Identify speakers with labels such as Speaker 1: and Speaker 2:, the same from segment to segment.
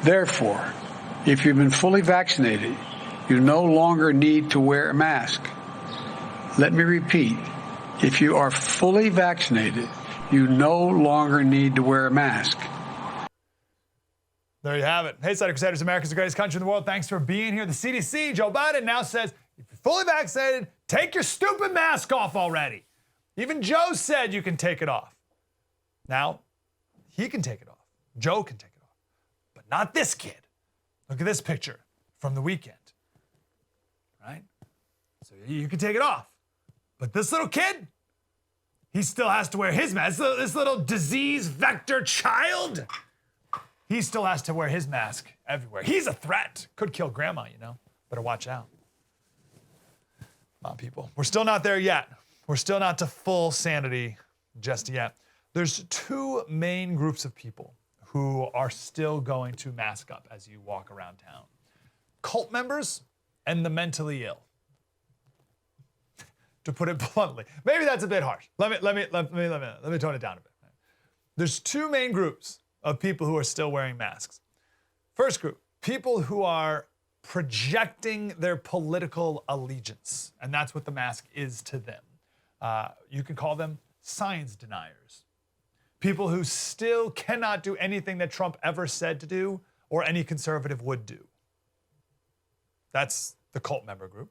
Speaker 1: Therefore, if you've been fully vaccinated, you no longer need to wear a mask. Let me repeat. If you are fully vaccinated, you no longer need to wear a mask.
Speaker 2: There you have it. Hey, Slater Crusaders, America's the greatest country in the world. Thanks for being here. The CDC, Joe Biden, now says, if you're fully vaccinated, take your stupid mask off already. Even Joe said you can take it off. Now, he can take it off. Joe can take it off. But not this kid. Look at this picture from the weekend. Right? So you can take it off. But this little kid, he still has to wear his mask. This little disease vector child, he still has to wear his mask everywhere. He's a threat. Could kill grandma, you know. Better watch out. Come on, people. We're still not there yet. We're still not to full sanity just yet. There's two main groups of people who are still going to mask up as you walk around town. Cult members and the mentally ill. To put it bluntly. Maybe that's a bit harsh. Let me tone it down a bit. There's two main groups of people who are still wearing masks. First group, people who are projecting their political allegiance, and that's what the mask is to them. You can call them science deniers. People who still cannot do anything that Trump ever said to do or any conservative would do. That's the cult member group.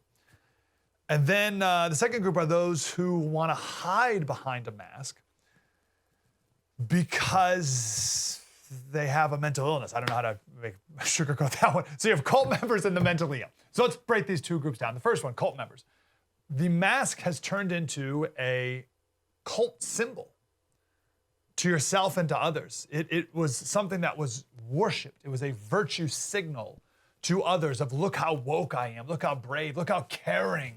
Speaker 2: And then the second group are those who want to hide behind a mask because they have a mental illness. I don't know how to sugarcoat that one. So you have cult members and the mentally ill. So let's break these two groups down. The first one, cult members. The mask has turned into a cult symbol to yourself and to others. It was something that was worshipped. It was a virtue signal to others of look how woke I am, look how brave, look how caring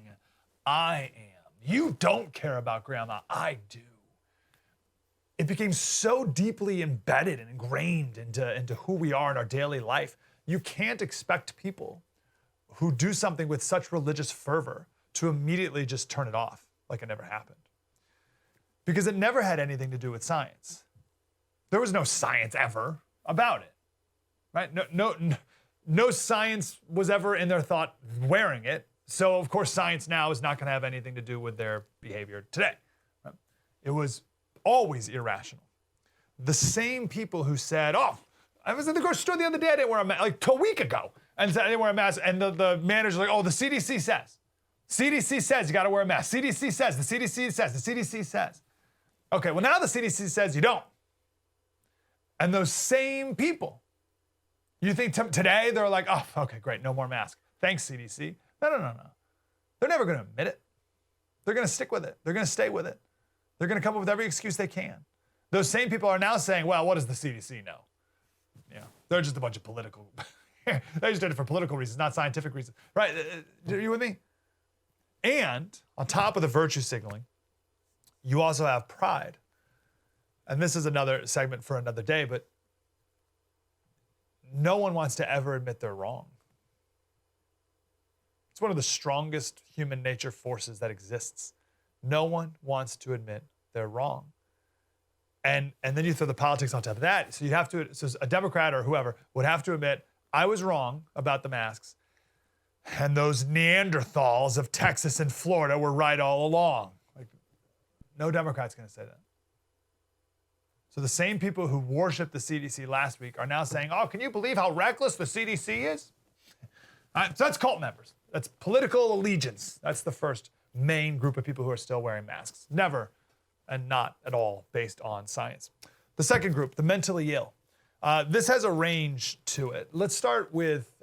Speaker 2: I am. You don't care about grandma, I do. It became so deeply embedded and ingrained into who we are in our daily life. You can't expect people who do something with such religious fervor to immediately just turn it off like it never happened. Because it never had anything to do with science. There was no science ever about it, right? No science was ever in their thought wearing it. So of course science now is not going to have anything to do with their behavior today. Right? It was always irrational. The same people who said, oh, I was in the grocery store the other day, I didn't wear a mask, like a week ago, and said I didn't wear a mask, and the manager's like, oh, the CDC says. CDC says you got to wear a mask. CDC says, the CDC says, the CDC says. Okay, well now the CDC says you don't. And those same people, you think today they're like, oh, okay, great, no more mask. Thanks, CDC. No. They're never going to admit it. They're going to stick with it. They're going to stay with it. They're going to come up with every excuse they can. Those same people are now saying, well, what does the CDC know? Yeah, they're just a bunch of political, they just did it for political reasons, not scientific reasons. Right, are you with me? And on top of the virtue signaling, you also have pride. And this is another segment for another day, but no one wants to ever admit they're wrong. It's one of the strongest human nature forces that exists. No one wants to admit they're wrong. And then you throw the politics on top of that. So you have to, so a Democrat or whoever would have to admit, I was wrong about the masks. And those Neanderthals of Texas and Florida were right all along. Like, no Democrat's going to say that. So the same people who worshiped the CDC last week are now saying, oh, can you believe how reckless the CDC is? So that's cult members. That's political allegiance. That's the first main group of people who are still wearing masks. Never and not at all based on science. The second group, the mentally ill. This has a range to it. Let's start with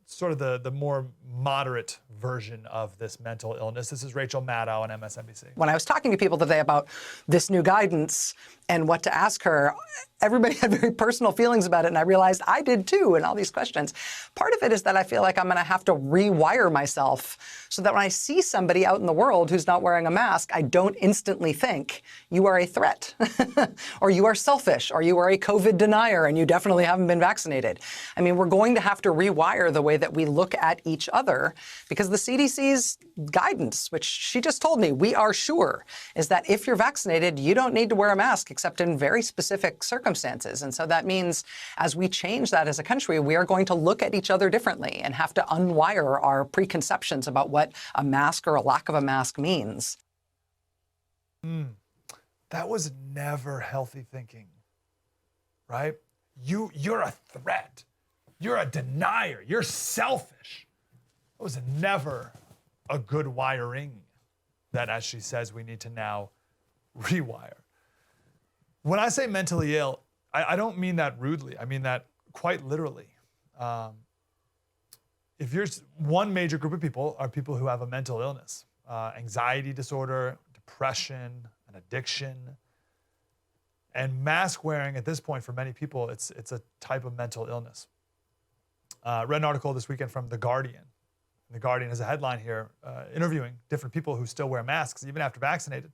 Speaker 2: sort of the more moderate version of this mental illness. This is Rachel Maddow on MSNBC.
Speaker 3: When I was talking to people today about this new guidance and what to ask her, everybody had very personal feelings about it, and I realized I did too in all these questions. Part of it is that I feel like I'm going to have to rewire myself so that when I see somebody out in the world who's not wearing a mask, I don't instantly think you are a threat or you are selfish or you are a COVID denier and you definitely haven't been vaccinated. I mean, we're going to have to rewire the way that we look at each other, because the CDC's guidance, which she just told me, we are sure, is that if you're vaccinated, you don't need to wear a mask except in very specific circumstances. And so that means as we change that as a country, we are going to look at each other differently and have to unwire our preconceptions about what a mask or a lack of a mask means.
Speaker 2: That was never healthy thinking, right? You're a threat. You're a denier. You're selfish. It was never a good wiring that, as she says, we need to now rewire. When I say mentally ill, I don't mean that rudely. I mean that quite literally. If you're one major group of people are people who have a mental illness, anxiety disorder, depression, an addiction. And mask wearing at this point for many people, it's a type of mental illness. Read an article this weekend from The Guardian. The Guardian has a headline here interviewing different people who still wear masks even after vaccinated.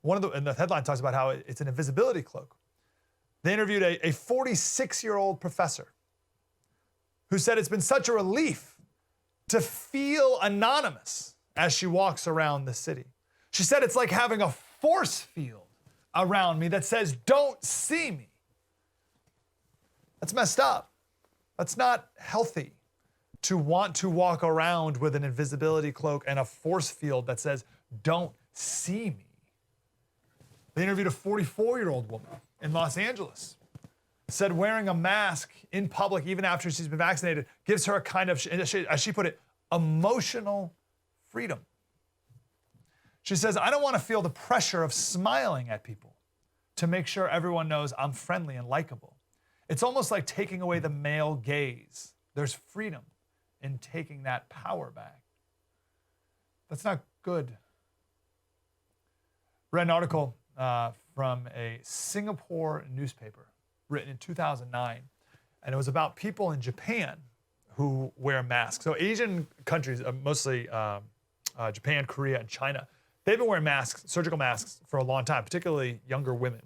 Speaker 2: And the headline talks about how it's an invisibility cloak. They interviewed a 46-year-old professor who said it's been such a relief to feel anonymous as she walks around the city. She said it's like having a force field around me that says, don't see me. That's messed up. That's not healthy to want to walk around with an invisibility cloak and a force field that says, don't see me. They interviewed a 44-year-old woman in Los Angeles. Said wearing a mask in public, even after she's been vaccinated, gives her a kind of, as she put it, emotional freedom. She says, I don't want to feel the pressure of smiling at people to make sure everyone knows I'm friendly and likable. It's almost like taking away the male gaze. There's freedom in taking that power back. That's not good. Read an article from a Singapore newspaper written in 2009, and it was about people in Japan who wear masks. So Asian countries, mostly Japan, Korea, and China, they've been wearing masks, surgical masks, for a long time, particularly younger women,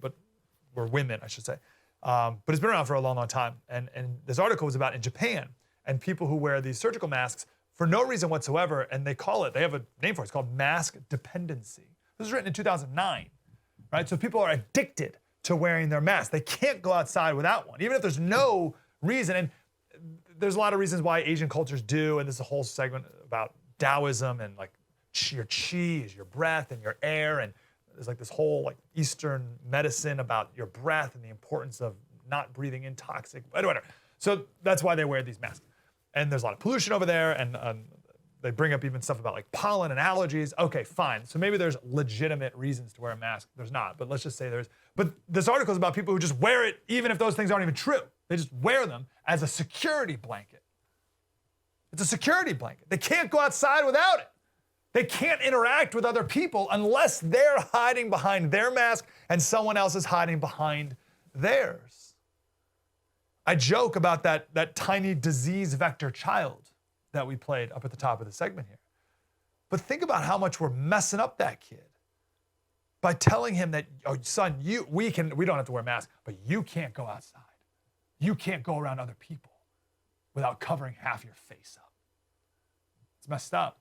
Speaker 2: or women, I should say. But it's been around for a long, long time. And this article was about in Japan and people who wear these surgical masks for no reason whatsoever, and they have a name for it. It's called mask dependency. This was written in 2009, right? So people are addicted to wearing their mask. They can't go outside without one, even if there's no reason. And there's a lot of reasons why Asian cultures do, and there's a whole segment about Taoism and like your chi is your breath and your air, and there's like this whole like Eastern medicine about your breath and the importance of not breathing in toxic, whatever. So that's why they wear these masks. And there's a lot of pollution over there, and they bring up even stuff about like pollen and allergies. Okay, fine. So maybe there's legitimate reasons to wear a mask. There's not, but let's just say there's. But this article is about people who just wear it even if those things aren't even true. They just wear them as a security blanket. It's a security blanket. They can't go outside without it. They can't interact with other people unless they're hiding behind their mask and someone else is hiding behind theirs. I joke about that tiny disease vector child that we played up at the top of the segment here. But think about how much we're messing up that kid by telling him that, oh, son, we don't have to wear masks, but you can't go outside. You can't go around other people without covering half your face up. It's messed up.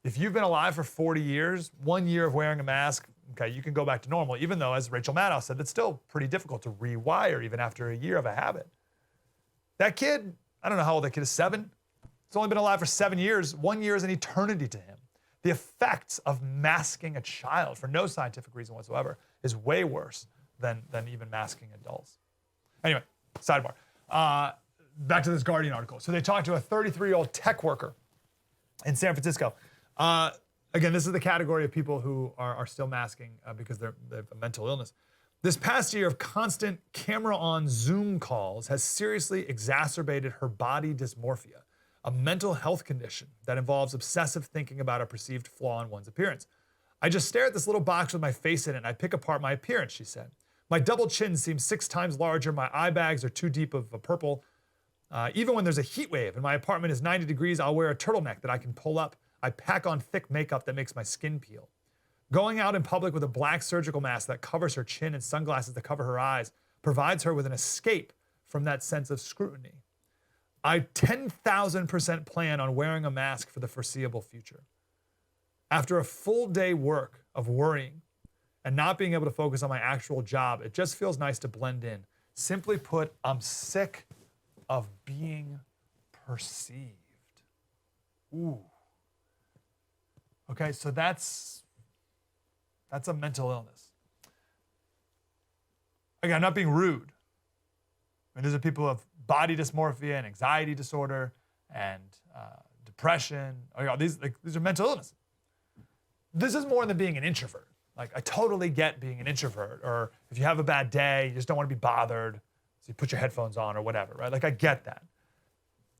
Speaker 2: If you've been alive for 40 years, 1 year of wearing a mask, okay, you can go back to normal, even though, as Rachel Maddow said, it's still pretty difficult to rewire even after a year of a habit. That kid, I don't know how old that kid is, 7? He's only been alive for 7 years. 1 year is an eternity to him. The effects of masking a child for no scientific reason whatsoever is way worse than even masking adults. Anyway, sidebar. Back to this Guardian article. So they talked to a 33-year-old tech worker in San Francisco. Again, this is the category of people who are still masking because they have a mental illness. This past year of constant camera-on Zoom calls has seriously exacerbated her body dysmorphia, a mental health condition that involves obsessive thinking about a perceived flaw in one's appearance. I just stare at this little box with my face in it and I pick apart my appearance, she said. My double chin seems 6 times larger. My eye bags are too deep of a purple. Even when there's a heat wave and my apartment is 90 degrees, I'll wear a turtleneck that I can pull up. I pack on thick makeup that makes my skin peel. Going out in public with a black surgical mask that covers her chin and sunglasses that cover her eyes provides her with an escape from that sense of scrutiny. I 10,000% plan on wearing a mask for the foreseeable future. After a full day work of worrying and not being able to focus on my actual job, it just feels nice to blend in. Simply put, I'm sick of being perceived. Ooh. Okay, so that's a mental illness. Again, I'm not being rude. I mean, these are people who have body dysmorphia and anxiety disorder and depression. These are mental illnesses. This is more than being an introvert. Like, I totally get being an introvert, or if you have a bad day, you just don't want to be bothered, so you put your headphones on or whatever, right? Like, I get that.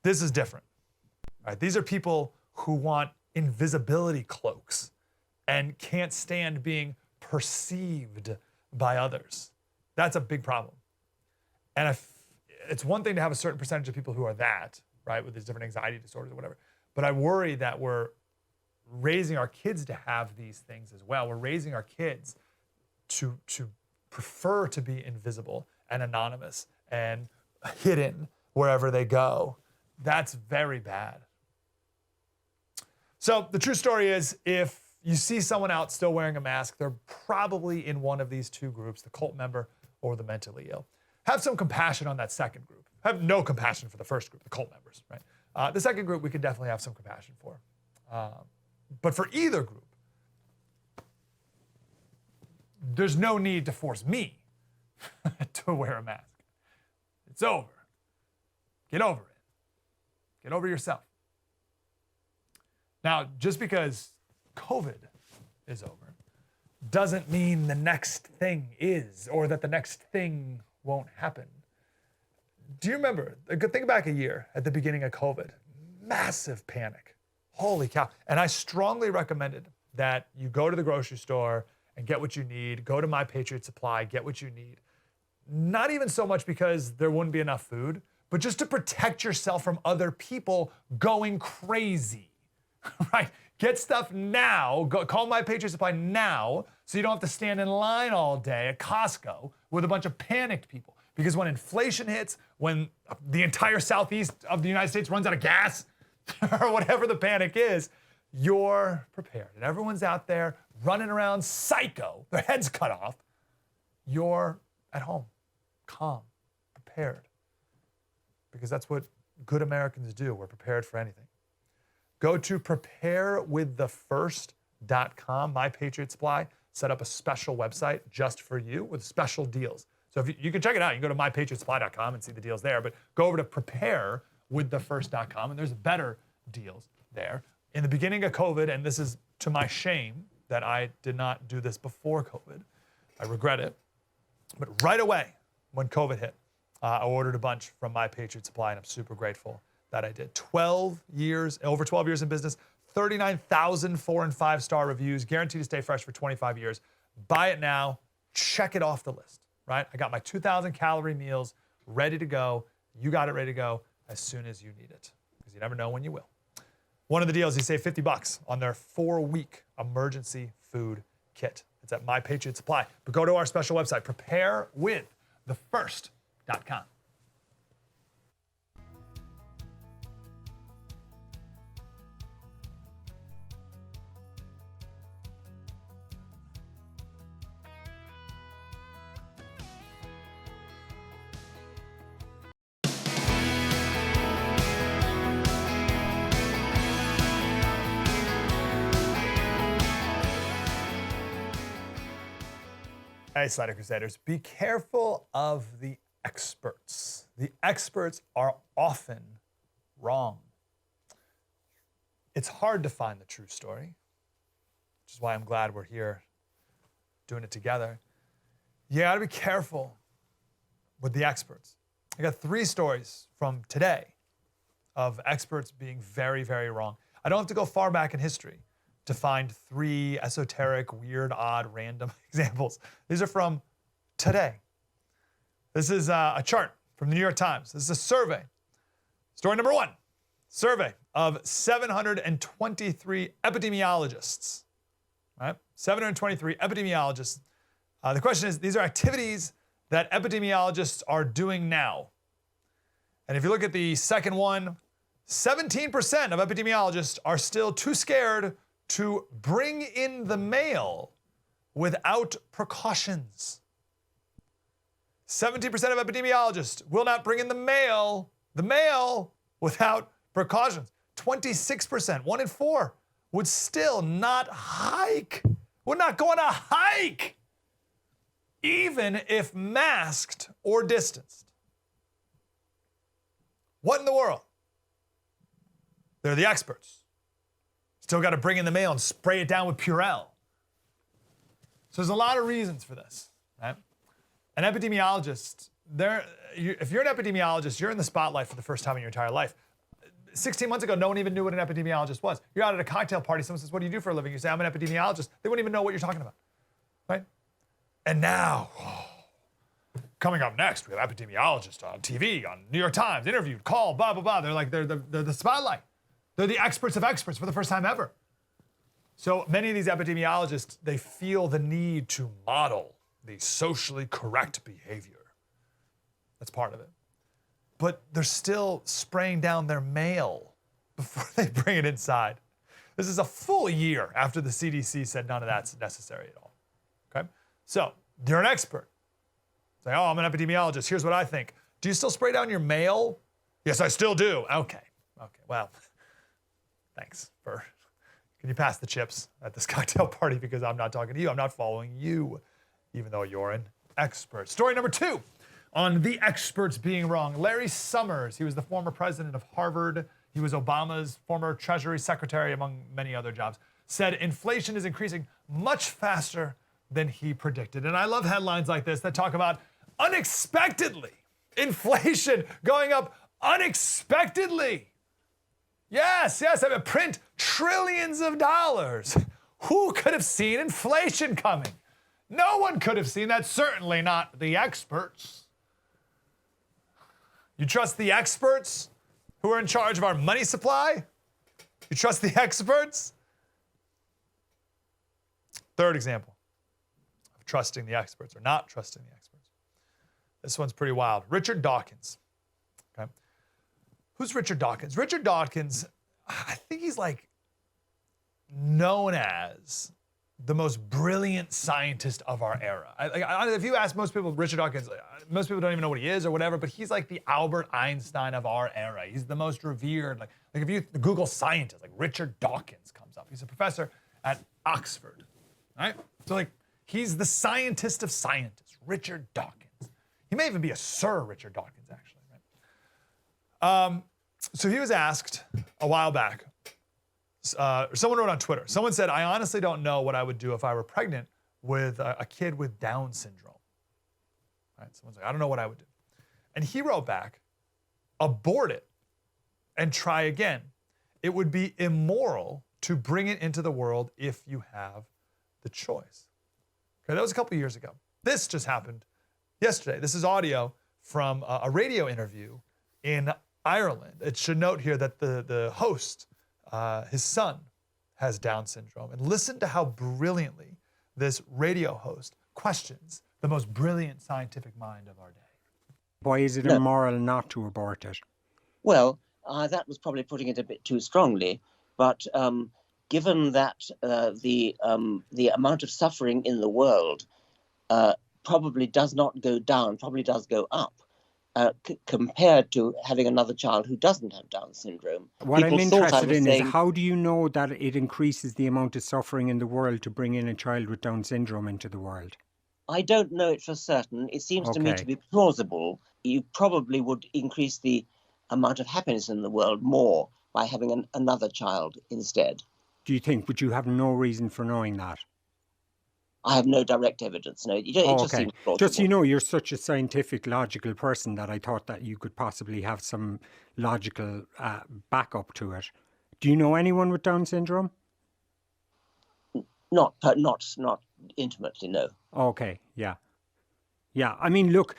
Speaker 2: This is different, right? These are people who want invisibility cloaks and can't stand being perceived by others. That's a big problem. And it's one thing to have a certain percentage of people who are that, right, with these different anxiety disorders or whatever, but I worry that we're raising our kids to have these things as well. We're raising our kids to prefer to be invisible and anonymous and hidden wherever they go. That's very bad. So the true story is, if you see someone out still wearing a mask, they're probably in one of these two groups, the cult member or the mentally ill. Have some compassion on that second group. Have no compassion for the first group, the cult members, right? The second group we can definitely have some compassion for. But for either group, there's no need to force me to wear a mask. It's over. Get over it. Get over yourself. Now, just because COVID is over doesn't mean the next thing is, or that the next thing won't happen. Do you remember, think back a year at the beginning of COVID, massive panic. Holy cow. And I strongly recommended that you go to the grocery store and get what you need, go to My Patriot Supply, get what you need. Not even so much because there wouldn't be enough food, but just to protect yourself from other people going crazy, right? Get stuff now, call My Patriot Supply now, so you don't have to stand in line all day at Costco with a bunch of panicked people. Because when inflation hits, when the entire southeast of the United States runs out of gas, or whatever the panic is, you're prepared. And everyone's out there running around psycho, their heads cut off. You're at home, calm, prepared. Because that's what good Americans do. We're prepared for anything. Go to preparewiththefirst.com. My Patriot Supply set up a special website just for you with special deals. So if you can check it out. You can go to mypatriotsupply.com and see the deals there. But go over to preparewiththefirst.com, and there's better deals there. In the beginning of COVID, and this is to my shame that I did not do this before COVID. I regret it. But right away, when COVID hit, I ordered a bunch from My Patriot Supply, and I'm super grateful that I did. Over 12 years in business, 39,000 4- and 5-star reviews, guaranteed to stay fresh for 25 years. Buy it now, check it off the list, right? I got my 2,000 calorie meals ready to go. You got it ready to go as soon as you need it, because you never know when you will. One of the deals, you save $50 on their 4-week emergency food kit. It's at My Patriot Supply. But go to our special website, preparewiththefirst.com. Hey, Slater Crusaders, be careful of the experts. The experts are often wrong. It's hard to find the true story, which is why I'm glad we're here doing it together. You gotta be careful with the experts. I got 3 stories from today of experts being very, very wrong. I don't have to go far back in history to find 3 esoteric, weird, odd, random examples. These are from today. This is a chart from the New York Times. This is a survey. Story number 1, survey of 723 epidemiologists, right? 723 epidemiologists. The question is, these are activities that epidemiologists are doing now. And if you look at the second one, 17% of epidemiologists are still too scared to bring in the mail without precautions. 17% of epidemiologists will not bring in the mail without precautions. 26%, 1 in 4, would still not hike, would not go on a hike, even if masked or distanced. What in the world? They're the experts. Still got to bring in the mail and spray it down with Purell. So there's a lot of reasons for this, right? An epidemiologist, if you're an epidemiologist, you're in the spotlight for the first time in your entire life. 16 months ago, no one even knew what an epidemiologist was. You're out at a cocktail party, someone says, what do you do for a living? You say, I'm an epidemiologist. They wouldn't even know what you're talking about, right? And now, coming up next, we have epidemiologists on TV, on New York Times, interviewed, called, blah, blah, blah. They're the spotlight. They're the experts of experts for the first time ever. So many of these epidemiologists, they feel the need to model the socially correct behavior. That's part of it. But they're still spraying down their mail before they bring it inside. This is a full year after the CDC said none of that's necessary at all. Okay? So you're an expert. Say, oh, I'm an epidemiologist. Here's what I think. Do you still spray down your mail? Yes, I still do. Okay, well, thanks for, can you pass the chips at this cocktail party because I'm not talking to you. I'm not following you, even though you're an expert. Story number 2 on the experts being wrong. Larry Summers, he was the former president of Harvard. He was Obama's former Treasury Secretary, among many other jobs, said inflation is increasing much faster than he predicted. And I love headlines like this that talk about unexpectedly, inflation going up unexpectedly. Yes, I mean, print trillions of dollars. Who could have seen inflation coming? No one could have seen that, certainly not the experts. You trust the experts who are in charge of our money supply? You trust the experts? Third example of trusting the experts or not trusting the experts. This one's pretty wild. Richard Dawkins. Okay. Who's Richard Dawkins? Richard Dawkins, I think he's like known as the most brilliant scientist of our era. If you ask most people, Richard Dawkins, most people don't even know what he is or whatever, but he's like the Albert Einstein of our era. He's the most revered. Like if you Google scientist, like Richard Dawkins comes up. He's a professor at Oxford, right? So like he's the scientist of scientists, Richard Dawkins. He may even be a Sir Richard Dawkins, actually, right? So he was asked a while back, someone wrote on Twitter, someone said, I honestly don't know what I would do if I were pregnant with a kid with Down syndrome. Right? Someone's like, I don't know what I would do. And he wrote back, abort it and try again. It would be immoral to bring it into the world if you have the choice. Okay, that was a couple years ago. This just happened yesterday. This is audio from a radio interview in Ireland. It should note here that the host, his son, has Down syndrome. And listen to how brilliantly this radio host questions the most brilliant scientific mind of our day.
Speaker 4: Why is it immoral not to abort it?
Speaker 5: Well, that was probably putting it a bit too strongly. But given that the amount of suffering in the world probably does not go down, probably does go up, compared to having another child who doesn't have Down syndrome.
Speaker 4: What I'm interested in is how do you know that it increases the amount of suffering in the world to bring in a child with Down syndrome into the world?
Speaker 5: I don't know it for certain. It seems to me to be plausible. You probably would increase the amount of happiness in the world more by having another child instead.
Speaker 4: Do you think? But you have no reason for knowing that.
Speaker 5: I have no direct evidence. No, it just seems plausible.
Speaker 4: Just, you're such a scientific, logical person that I thought that you could possibly have some logical backup to it. Do you know anyone with Down syndrome?
Speaker 5: Not intimately, no.
Speaker 4: Okay, yeah. I mean, look,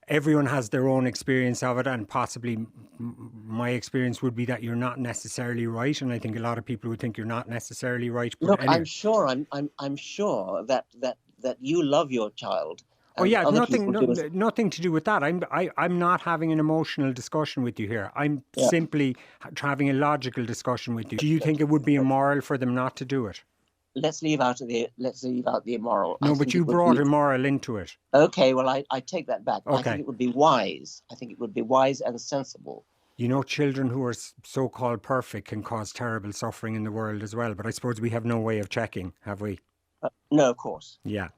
Speaker 4: everyone has their own experience of it, and possibly my experience would be that you're not necessarily right, and I think a lot of people would think you're not necessarily right. But
Speaker 5: look,
Speaker 4: anyway.
Speaker 5: I'm sure that you love your child
Speaker 4: Oh yeah,
Speaker 5: other
Speaker 4: nothing,
Speaker 5: people do it.
Speaker 4: nothing to do with that. I'm not having an emotional discussion with you here. I'm simply having a logical discussion with you. Do you think it would be immoral for them not to do it?
Speaker 5: Let's leave out the immoral.
Speaker 4: No, but you brought immoral into it.
Speaker 5: Okay, well, I take that back. I
Speaker 4: Okay.
Speaker 5: think it would be wise. I think it would be wise and sensible.
Speaker 4: You know, children who are so-called perfect can cause terrible suffering in the world as well. But I suppose we have no way of checking, have we?
Speaker 5: No, of course.
Speaker 4: Yeah.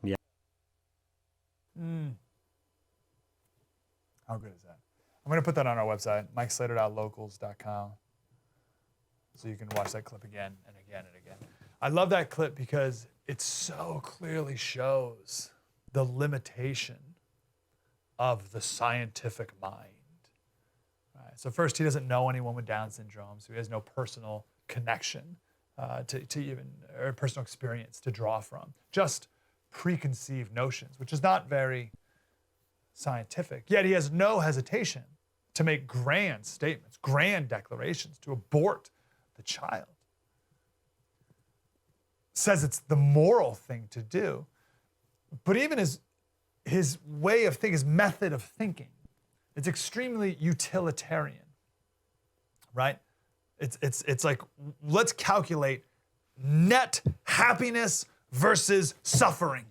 Speaker 2: How good is that? I'm going to put that on our website, mikeslater.locals.com, so you can watch that clip again and again and again. I love that clip because it so clearly shows the limitation of the scientific mind. Right? So first, he doesn't know anyone with Down syndrome, so he has no personal connection to even, or personal experience to draw from. Just preconceived notions, which is not very scientific. Yet he has no hesitation to make grand statements, grand declarations, to abort the child. Says it's the moral thing to do. But even his way of thinking, his method of thinking, it's extremely utilitarian, right? It's like, let's calculate net happiness versus suffering,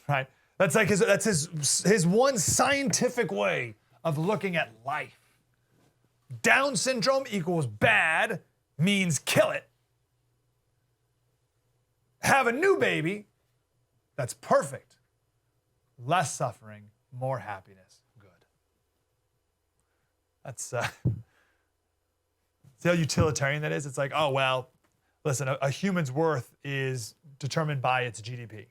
Speaker 2: right? That's like his one scientific way of looking at life. Down syndrome equals bad, means kill it. Have a new baby, that's perfect. Less suffering, more happiness, good. That's see how utilitarian that is? It's like, oh, well, listen, a human's worth is determined by its GDP.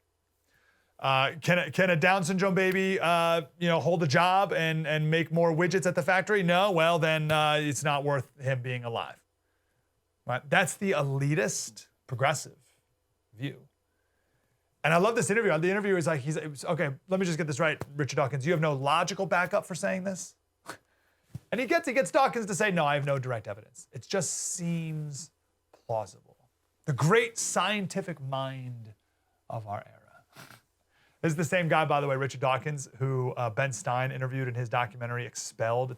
Speaker 2: Can a Down syndrome baby, hold a job and make more widgets at the factory? No, well, then it's not worth him being alive. Right? That's the elitist, progressive view. And I love this interview. The interviewer is like, okay, let me just get this right, Richard Dawkins. You have no logical backup for saying this? And he gets Dawkins to say, no, I have no direct evidence. It just seems plausible. The great scientific mind of our era. This is the same guy, by the way, Richard Dawkins, who Ben Stein interviewed in his documentary Expelled.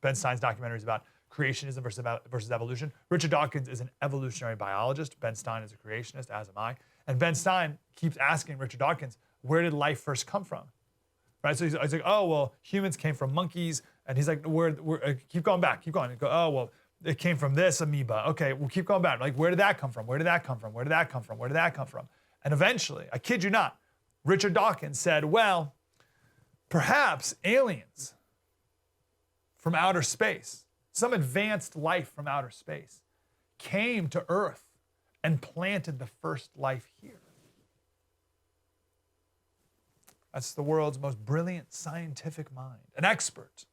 Speaker 2: Ben Stein's documentary is about creationism versus evolution. Richard Dawkins is an evolutionary biologist. Ben Stein is a creationist, as am I. And Ben Stein keeps asking Richard Dawkins, where did life first come from? Right? So he's like, oh, well, humans came from monkeys. And he's like, keep going back, keep going. Go, oh, well, it came from this amoeba. Okay, we'll keep going back. Like, where did that come from? Where did that come from? Where did that come from? Where did that come from? And eventually, I kid you not, Richard Dawkins said, well, perhaps aliens from outer space, some advanced life from outer space, came to Earth and planted the first life here. That's the world's most brilliant scientific mind, an expert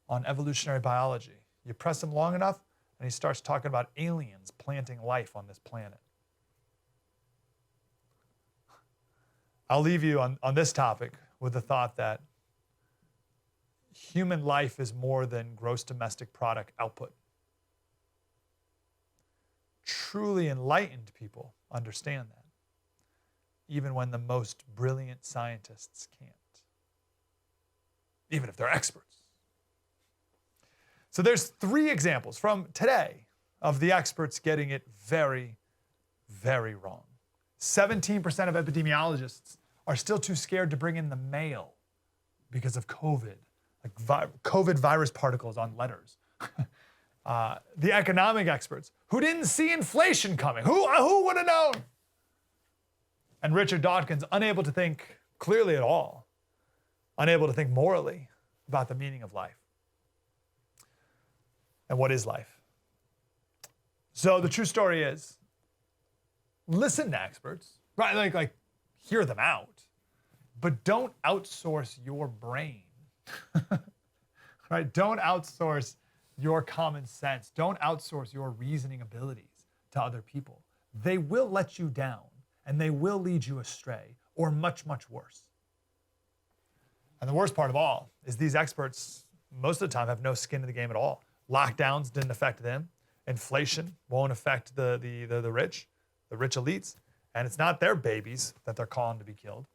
Speaker 2: on evolutionary biology. You press him long enough, and he starts talking about aliens planting life on this planet. I'll leave you on this topic with the thought that human life is more than gross domestic product output. Truly enlightened people understand that, even when the most brilliant scientists can't, even if they're experts. So there's 3 examples from today of the experts getting it very, very wrong. 17% of epidemiologists are still too scared to bring in the mail because of COVID, like COVID virus particles on letters. The economic experts who didn't see inflation coming. Who would have known? And Richard Dawkins, unable to think clearly at all, unable to think morally about the meaning of life. And what is life? So the true story is, listen to experts, right? Like hear them out, but don't outsource your brain, right? Don't outsource your common sense. Don't outsource your reasoning abilities to other people. They will let you down and they will lead you astray, or much, much worse. And the worst part of all is these experts, most of the time, have no skin in the game at all. Lockdowns didn't affect them. Inflation won't affect the rich elites, and it's not their babies that they're calling to be killed.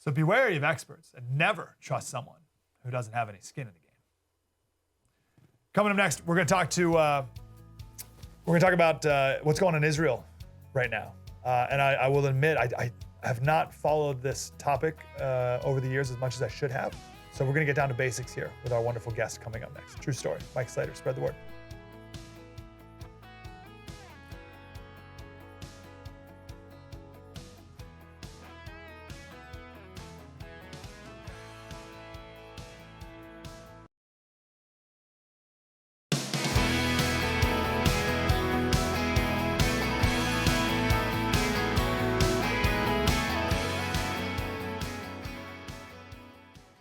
Speaker 2: So be wary of experts and never trust someone who doesn't have any skin in the game. Coming up next, we're going to talk about what's going on in Israel right now. And I will admit, I have not followed this topic over the years as much as I should have. So we're going to get down to basics here with our wonderful guest coming up next. True story. Mike Slater, spread the word.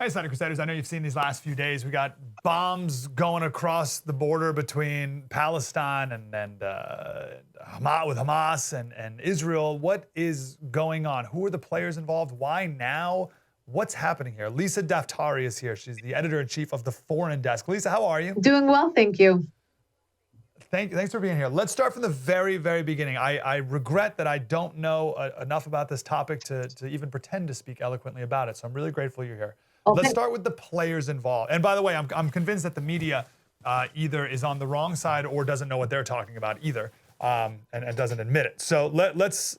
Speaker 2: Hey, Slater Crusaders, I know you've seen these last few days. We got bombs going across the border between Palestine and Hamas and Israel. What is going on? Who are the players involved? Why now? What's happening here? Lisa Daftari is here. She's the editor-in-chief of the Foreign Desk. Lisa, how are you?
Speaker 6: Doing well, thank you.
Speaker 2: Thanks for being here. Let's start from the very, very beginning. I regret that I don't know enough about this topic to even pretend to speak eloquently about it, so I'm really grateful you're here. Okay. Let's start with the players involved. And by the way, I'm convinced that the media either is on the wrong side or doesn't know what they're talking about either, and doesn't admit it. So let's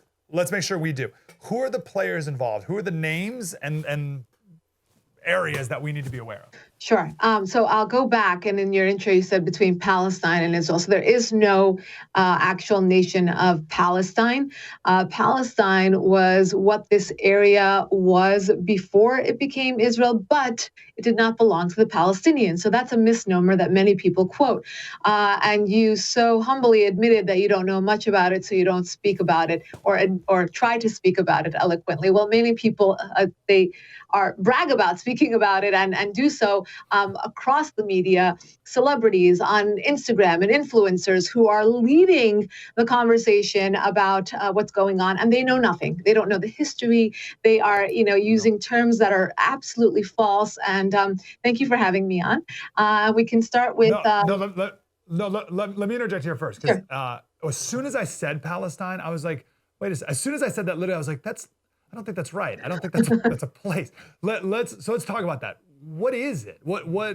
Speaker 2: make sure we do. Who are the players involved? Who are the names and areas that we need to be aware of?
Speaker 6: Sure. So I'll go back, and in your intro, you said between Palestine and Israel. So there is no actual nation of Palestine. Palestine was what this area was before it became Israel, but it did not belong to the Palestinians. So that's a misnomer that many people quote. And you so humbly admitted that you don't know much about it, so you don't speak about it or try to speak about it eloquently. Well, many people, they brag about speaking about it and do so across the media, celebrities on Instagram and influencers who are leading the conversation about what's going on, and they know nothing. They don't know the history. They are, using terms that are absolutely false. And thank you for having me on. We can start with.
Speaker 2: Let me interject here first, because as soon as I said Palestine, I was like, wait a second. As soon as I said that, literally, I was like, I don't think that's right. I don't think that's a place. Let's talk about that. What is it?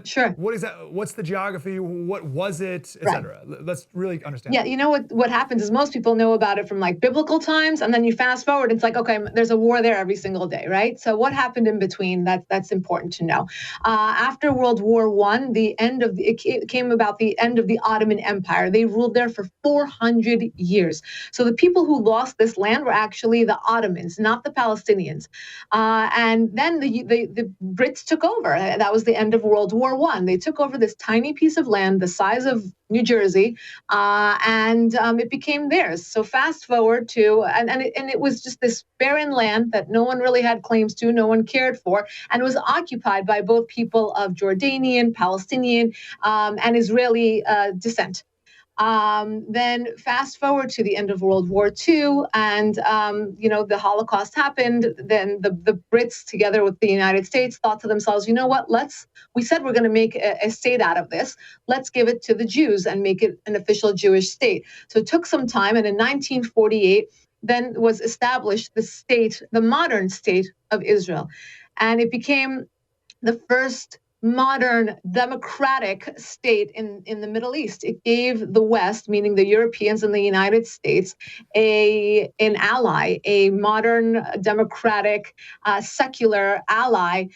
Speaker 6: Sure.
Speaker 2: What is that? What's the geography? What was it, et cetera? Let's really understand.
Speaker 6: Yeah, what happens is most people know about it from like biblical times, and then you fast forward, it's like, okay, there's a war there every single day, right? So what happened in between? That's important to know. After World War I, it came about the end of the Ottoman Empire. They ruled there for 400 years. So the people who lost this land were actually the Ottomans, not the Palestinians. And then the Brits took over. That was the end of World War I. They took over this tiny piece of land the size of New Jersey, and it became theirs. So fast forward to, and it was just this barren land that no one really had claims to, no one cared for, and it was occupied by both people of Jordanian, Palestinian, and Israeli descent. Then fast forward to the end of World War II, and the Holocaust happened. Then the Brits, together with the United States, thought to themselves, you know what? We said we're going to make a state out of this. Let's give it to the Jews and make it an official Jewish state. So it took some time, and in 1948, then was established the modern state of Israel, and it became the first modern democratic state in the Middle East. It gave the West, meaning the Europeans and the United States, an ally, a modern democratic secular ally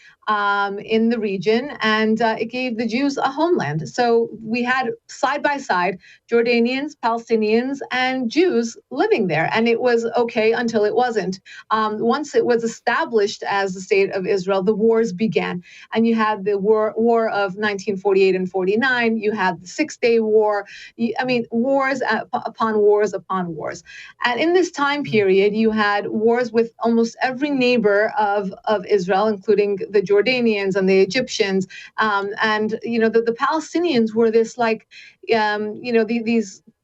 Speaker 6: in the region, and it gave the Jews a homeland. So we had side by side Jordanians, Palestinians, and Jews living there, and it was okay until it wasn't. Once it was established as the state of Israel, the wars began, and you had the war of 1948 and 49. You had the Six-Day War. Wars upon wars upon wars, and in this time period, you had wars with almost every neighbor of Israel, including the Jordanians and the Egyptians, and the Palestinians were this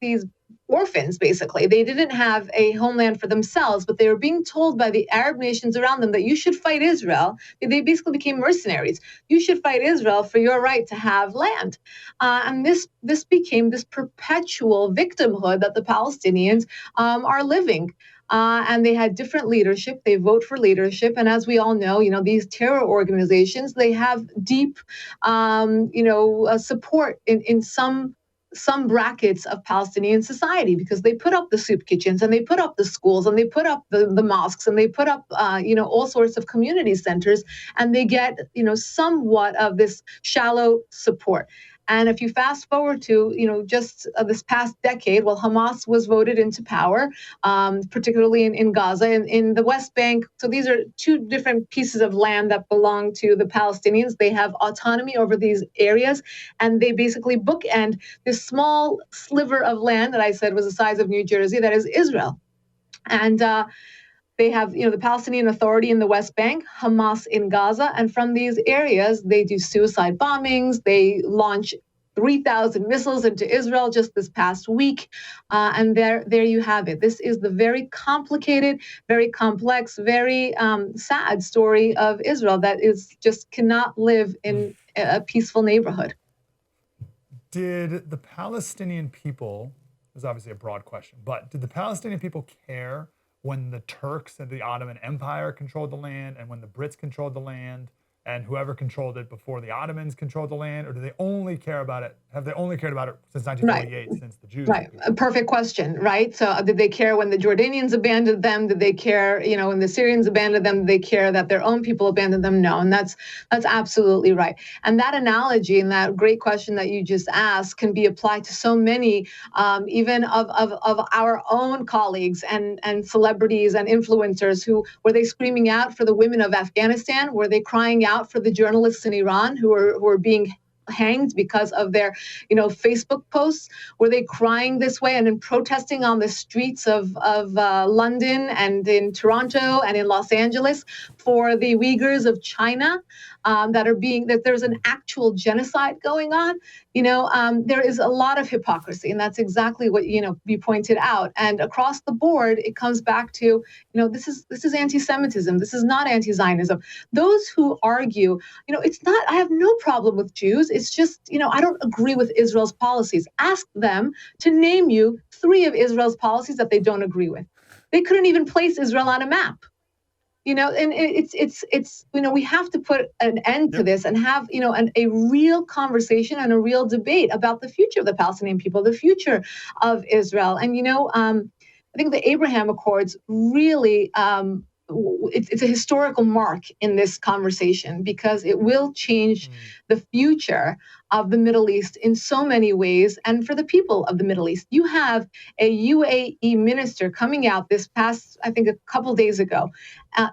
Speaker 6: these orphans, basically. They didn't have a homeland for themselves, but they were being told by the Arab nations around them that you should fight Israel. They basically became mercenaries. You should fight Israel for your right to have land. And this became this perpetual victimhood that the Palestinians are living. And they had different leadership. They vote for leadership. And as we all know, these terror organizations, they have deep, support in some brackets of Palestinian society, because they put up the soup kitchens and they put up the schools and they put up the mosques and they put up, all sorts of community centers, and they get, somewhat of this shallow support. And if you fast forward to, just this past decade, well, Hamas was voted into power, particularly in Gaza and in the West Bank. So these are two different pieces of land that belong to the Palestinians. They have autonomy over these areas, and they basically bookend this small sliver of land that I said was the size of New Jersey, that is Israel. And they have, the Palestinian Authority in the West Bank, Hamas in Gaza, and from these areas, they do suicide bombings. They launch 3,000 missiles into Israel just this past week, and there you have it. This is the very complicated, very complex, very sad story of Israel that is just cannot live in a peaceful neighborhood.
Speaker 2: Did the Palestinian people? This is obviously a broad question, but did the Palestinian people care when the Turks and the Ottoman Empire controlled the land, and when the Brits controlled the land, and whoever controlled it before the Ottomans controlled the land? Or do they only care about it? Have they only cared about it since 1948, right, since the Jews?
Speaker 6: Right, a perfect question, right? So did they care when the Jordanians abandoned them? Did they care, when the Syrians abandoned them? Did they care that their own people abandoned them? No, and that's absolutely right. And that analogy and that great question that you just asked can be applied to so many, even of our own colleagues and celebrities and influencers. Were they screaming out for the women of Afghanistan? Were they crying out for the journalists in Iran who are being hanged because of their, Facebook posts? Were they crying this way and then protesting on the streets of London and in Toronto and in Los Angeles for the Uyghurs of China that there's an actual genocide going on? There is a lot of hypocrisy, and that's exactly what you pointed out. And across the board, it comes back to this is anti-Semitism. This is not anti-Zionism. Those who argue, it's not. I have no problem with Jews. It's just I don't agree with Israel's policies. Ask them to name you 3 of Israel's policies that they don't agree with. They couldn't even place Israel on a map. And it's we have to put an end to this and have a real conversation and a real debate about the future of the Palestinian people, the future of Israel. And I think the Abraham Accords really it's a historical mark in this conversation, because it will change the future of the Middle East in so many ways, and for the people of the Middle East. You have a UAE minister coming out this past, I think, a couple days ago,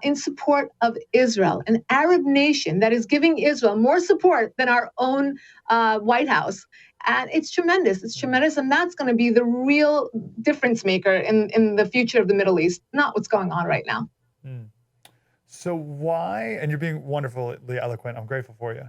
Speaker 6: in support of Israel, an Arab nation that is giving Israel more support than our own White House. And it's tremendous. It's tremendous. And that's going to be the real difference maker in the future of the Middle East, not what's going on right now.
Speaker 2: So why, and you're being wonderfully eloquent, I'm grateful for you.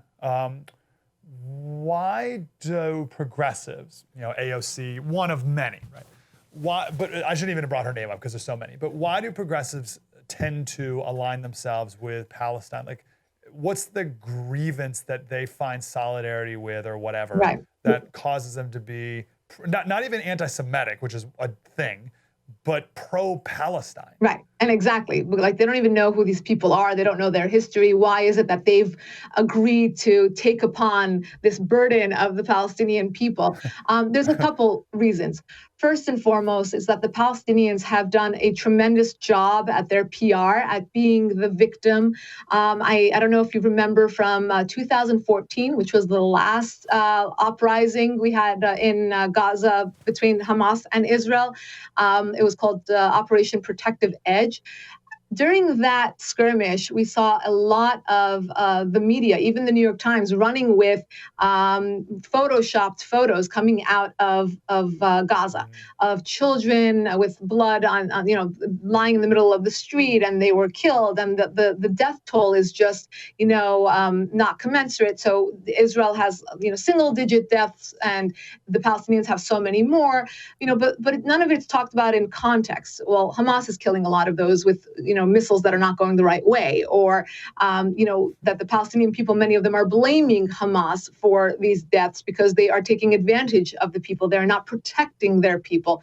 Speaker 2: Why do progressives, AOC, one of many, right? Why? But I shouldn't even have brought her name up because there's so many. But why do progressives tend to align themselves with Palestine? Like, what's the grievance that they find solidarity with, or whatever, right, that causes them to be not even anti-Semitic, which is a thing, but pro-Palestine?
Speaker 6: Right. And exactly. Like, they don't even know who these people are. They don't know their history. Why is it that they've agreed to take upon this burden of the Palestinian people? There's a couple reasons. First and foremost is that the Palestinians have done a tremendous job at their PR, at being the victim. I don't know if you remember from 2014, which was the last uprising we had in Gaza between Hamas and Israel. It was called Operation Protective Edge. during that skirmish, we saw a lot of the media, even the New York Times, running with photoshopped photos coming out of Gaza, of children with blood on lying in the middle of the street, and they were killed, and the death toll is just not commensurate. So Israel has single-digit deaths, and the Palestinians have so many more. But none of it's talked about in context. Well, Hamas is killing a lot of those with missiles that are not going the right way, or that the Palestinian people, many of them, are blaming Hamas for these deaths because they are taking advantage of the people. They're not protecting their people.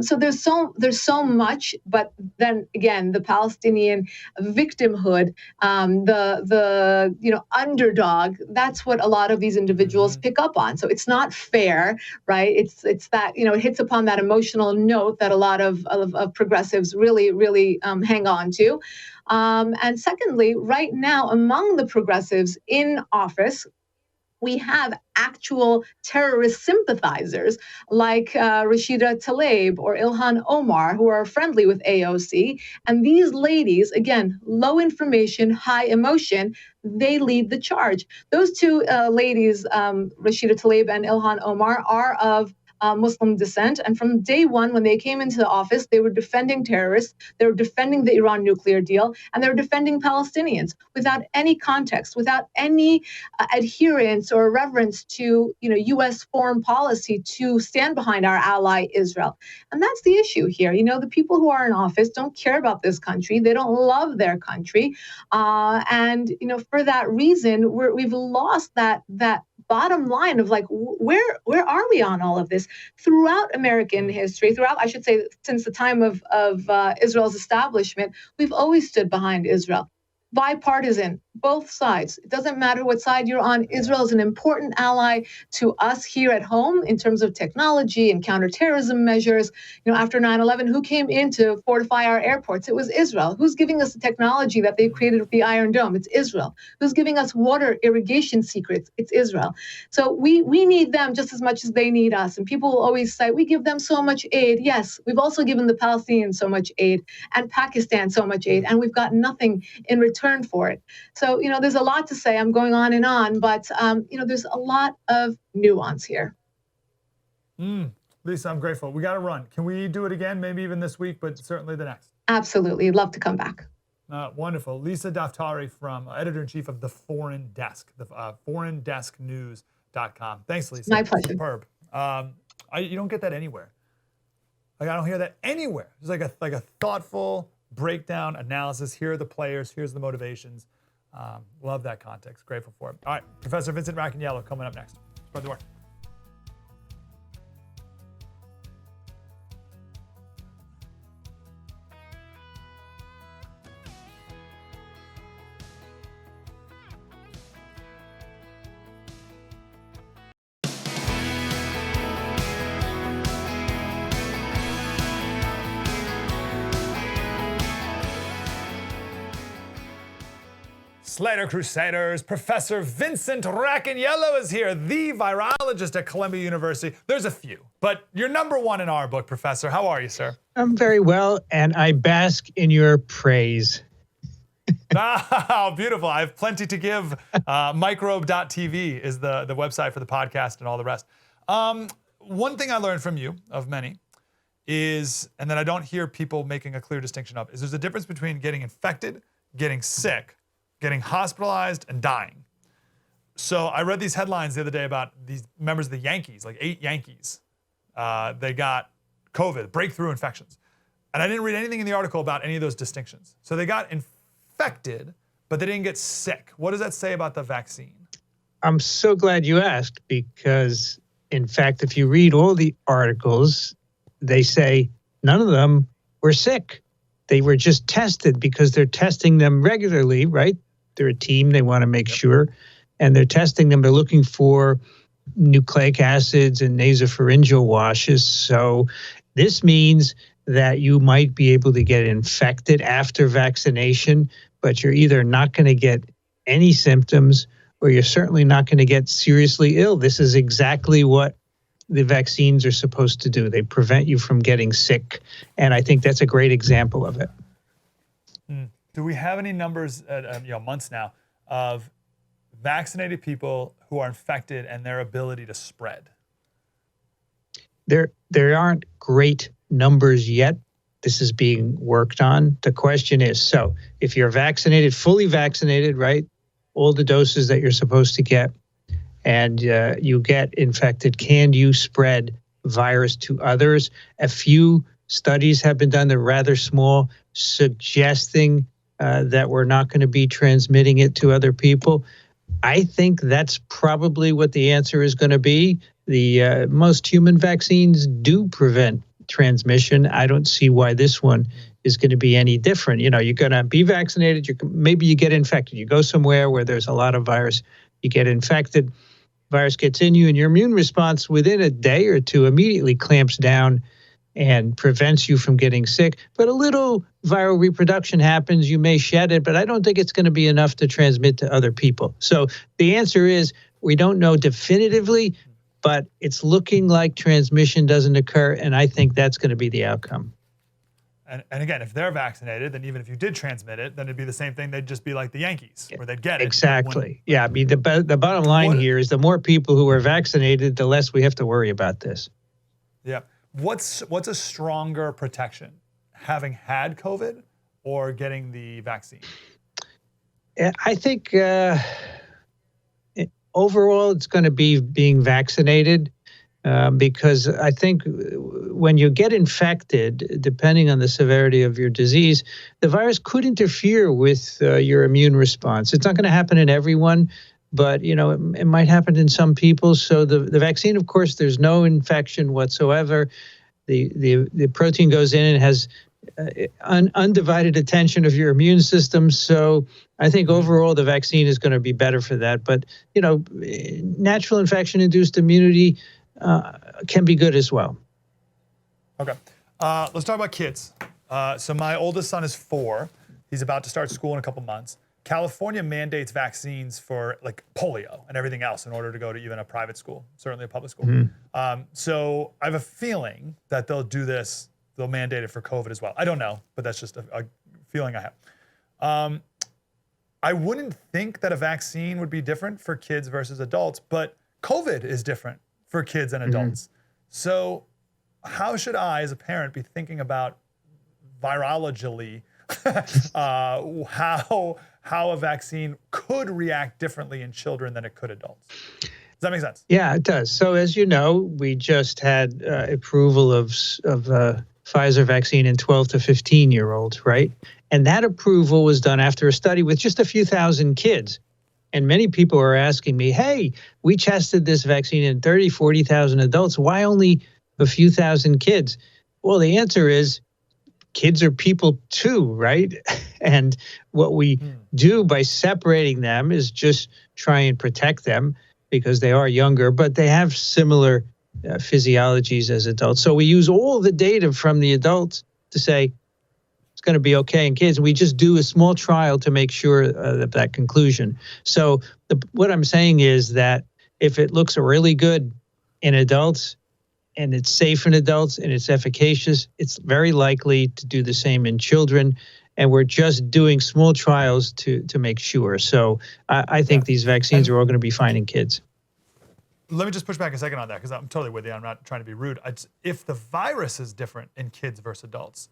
Speaker 6: So there's so much, but then again, the Palestinian victimhood, the underdog, that's what a lot of these individuals pick up on. So it's not fair, right? It's that it hits upon that emotional note that a lot of progressives really hang on to. And secondly, right now, among the progressives in office, we have actual terrorist sympathizers like Rashida Tlaib or Ilhan Omar, who are friendly with AOC. And these ladies, again, low information, high emotion, they lead the charge. Those two ladies, Rashida Tlaib and Ilhan Omar, are of Muslim descent. And from day one, when they came into the office, they were defending terrorists, they were defending the Iran nuclear deal, and they were defending Palestinians without any context, without any adherence or reverence to U.S. foreign policy to stand behind our ally Israel. And that's the issue here. The people who are in office don't care about this country. They don't love their country. And for that reason, we've lost that bottom line of where are we on all of this? Throughout American history, I should say, since the time of Israel's establishment, we've always stood behind Israel. Bipartisan, both sides. It doesn't matter what side you're on. Israel is an important ally to us here at home in terms of technology and counterterrorism measures. After 9/11, who came in to fortify our airports? It was Israel. Who's giving us the technology that they created with the Iron Dome? It's Israel. Who's giving us water irrigation secrets? It's Israel. So we need them just as much as they need us. And people will always say, we give them so much aid. Yes, we've also given the Palestinians so much aid and Pakistan so much aid, and we've got nothing in return for it. So, there's a lot to say. I'm going on and on, but, there's a lot of nuance here.
Speaker 2: Lisa, I'm grateful. We got to run. Can we do it again? Maybe even this week, but certainly the next.
Speaker 6: Absolutely. I'd love to come back.
Speaker 2: Wonderful. Lisa Daftari, from editor-in-chief of The Foreign Desk, the foreigndesknews.com. Thanks, Lisa.
Speaker 6: My pleasure.
Speaker 2: Superb. You don't get that anywhere. I don't hear that anywhere. It's like a thoughtful breakdown, analysis. Here are the players. Here's the motivations. Love that context. Grateful for it. All right, Professor Vincent Racaniello coming up next. Spread the word. Slater Crusaders, Professor Vincent Racaniello is here, the virologist at Columbia University. There's a few, but you're number one in our book, Professor. How are you, sir?
Speaker 7: I'm very well, and I bask in your praise.
Speaker 2: Oh, beautiful. I have plenty to give. Microbe.tv is the website for the podcast and all the rest. One thing I learned from you, of many, is, and that I don't hear people making a clear distinction of, is there's a difference between getting infected, getting sick, getting hospitalized, and dying. So I read these headlines the other day about these members of the Yankees, like 8 Yankees. They got COVID, breakthrough infections. And I didn't read anything in the article about any of those distinctions. So they got infected, but they didn't get sick. What does that say about the vaccine?
Speaker 7: I'm so glad you asked, because, in fact, if you read all the articles, they say none of them were sick. They were just tested because they're testing them regularly, right? They're a team. They want to make sure. And they're testing them. They're looking for nucleic acids and nasopharyngeal washes. So this means that you might be able to get infected after vaccination, but you're either not going to get any symptoms or you're certainly not going to get seriously ill. This is exactly what the vaccines are supposed to do. They prevent you from getting sick. And I think that's a great example of it.
Speaker 2: Do we have any numbers, months now, of vaccinated people who are infected and their ability to spread?
Speaker 7: There aren't great numbers yet. This is being worked on. The question is, so if you're vaccinated, fully vaccinated, right, all the doses that you're supposed to get, and you get infected, can you spread virus to others? A few studies have been done, they're rather small, suggesting that we're not going to be transmitting it to other people. I think that's probably what the answer is going to be. The most human vaccines do prevent transmission. I don't see why this one is going to be any different. You're going to be vaccinated. Maybe you get infected. You go somewhere where there's a lot of virus. You get infected. Virus gets in you, and your immune response within a day or two immediately clamps down and prevents you from getting sick. But a little viral reproduction happens. You may shed it, but I don't think it's going to be enough to transmit to other people. So the answer is we don't know definitively, but it's looking like transmission doesn't occur, and I think that's going to be the outcome.
Speaker 2: And again, if they're vaccinated, then even if you did transmit it, then it'd be the same thing. They'd just be like the Yankees, where they'd get it.
Speaker 7: Exactly. Yeah, I mean, the bottom line here is the more people who are vaccinated, the less we have to worry about this.
Speaker 2: Yeah. What's a stronger protection, having had COVID or getting the vaccine?
Speaker 7: I think overall it's going to be being vaccinated because I think when you get infected, depending on the severity of your disease, the virus could interfere with your immune response. It's not going to happen in everyone, but it might happen in some people. So the vaccine, of course, there's no infection whatsoever. The protein goes in and has undivided attention of your immune system. So I think overall the vaccine is going to be better for that. But natural infection-induced immunity can be good as well.
Speaker 2: Okay, let's talk about kids. So my oldest son is 4. He's about to start school in a couple months. California mandates vaccines for like polio and everything else in order to go to even a private school, certainly a public school. Mm-hmm. So I have a feeling that they'll do this. They'll mandate it for COVID as well. I don't know, but that's just a feeling I have. I wouldn't think that a vaccine would be different for kids versus adults, but COVID is different for kids and adults. Mm-hmm. So how should I, as a parent, be thinking about virologically how a vaccine could react differently in children than it could adults? Does that make sense?
Speaker 7: Yeah, it does. So as you know, we just had approval of Pfizer vaccine in 12 to 15-year-olds, right? And that approval was done after a study with just a few thousand kids. And many people are asking me, hey, we tested this vaccine in 30, 40,000 adults. Why only a few thousand kids? Well, the answer is kids are people too, right? And what we do by separating them is just try and protect them because they are younger, but they have similar physiologies as adults. So we use all the data from the adults to say it's going to be okay in kids. We just do a small trial to make sure that conclusion. So what I'm saying is that if it looks really good in adults, and it's safe in adults and it's efficacious, it's very likely to do the same in children. And we're just doing small trials to make sure. So I think these vaccines are all going to be fine in kids.
Speaker 2: Let me just push back a second on that because I'm totally with you. I'm not trying to be rude. If the virus is different in kids versus adults,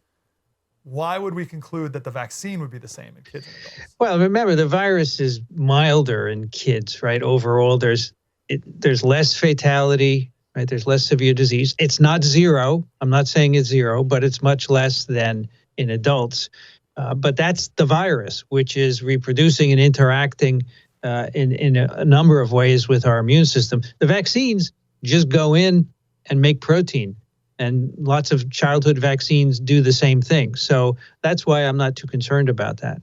Speaker 2: why would we conclude that the vaccine would be the same in kids and adults?
Speaker 7: Well, remember, the virus is milder in kids, right? Overall, there's less fatality. Right, there's less severe disease. It's not zero. I'm not saying it's zero, but it's much less than in adults. But that's the virus, which is reproducing and interacting in a number of ways with our immune system. The vaccines just go in and make protein, and lots of childhood vaccines do the same thing. So that's why I'm not too concerned about that.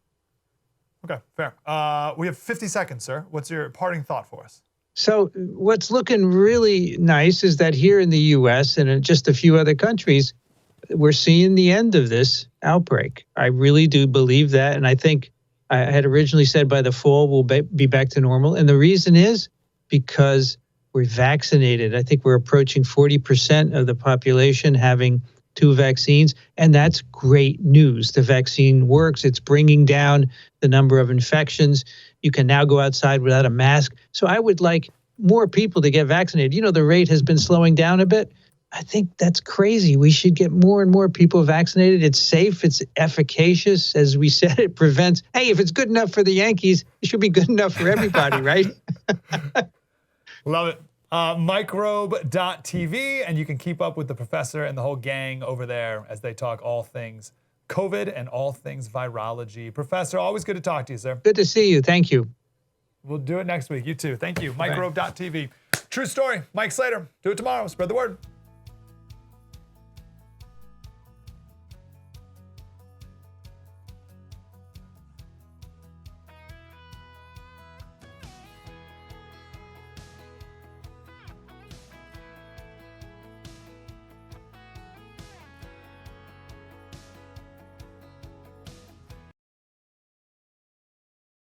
Speaker 2: Okay, fair. We have 50 seconds, sir. What's your parting thought for us?
Speaker 7: So what's looking really nice is that here in the U.S. and in just a few other countries, we're seeing the end of this outbreak. I really do believe that. And I think I had originally said by the fall, we'll be back to normal. And the reason is because we're vaccinated. I think we're approaching 40% of the population having 2 vaccines, and that's great news. The vaccine works. It's bringing down the number of infections. You can now go outside without a mask. So I would like more people to get vaccinated. You know, the rate has been slowing down a bit. I think that's crazy. We should get more and more people vaccinated. It's safe. It's efficacious. As we said, it prevents. Hey, if it's good enough for the Yankees, it should be good enough for everybody, right?
Speaker 2: Love it. Microbe.tv, and you can keep up with the professor and the whole gang over there as they talk all things COVID and all things virology. Professor, always good to talk to you, sir.
Speaker 7: Good to see you. Thank you.
Speaker 2: We'll do it next week. You too. Thank you. Microbe.tv. True story. Mike Slater. Do it tomorrow. Spread the word.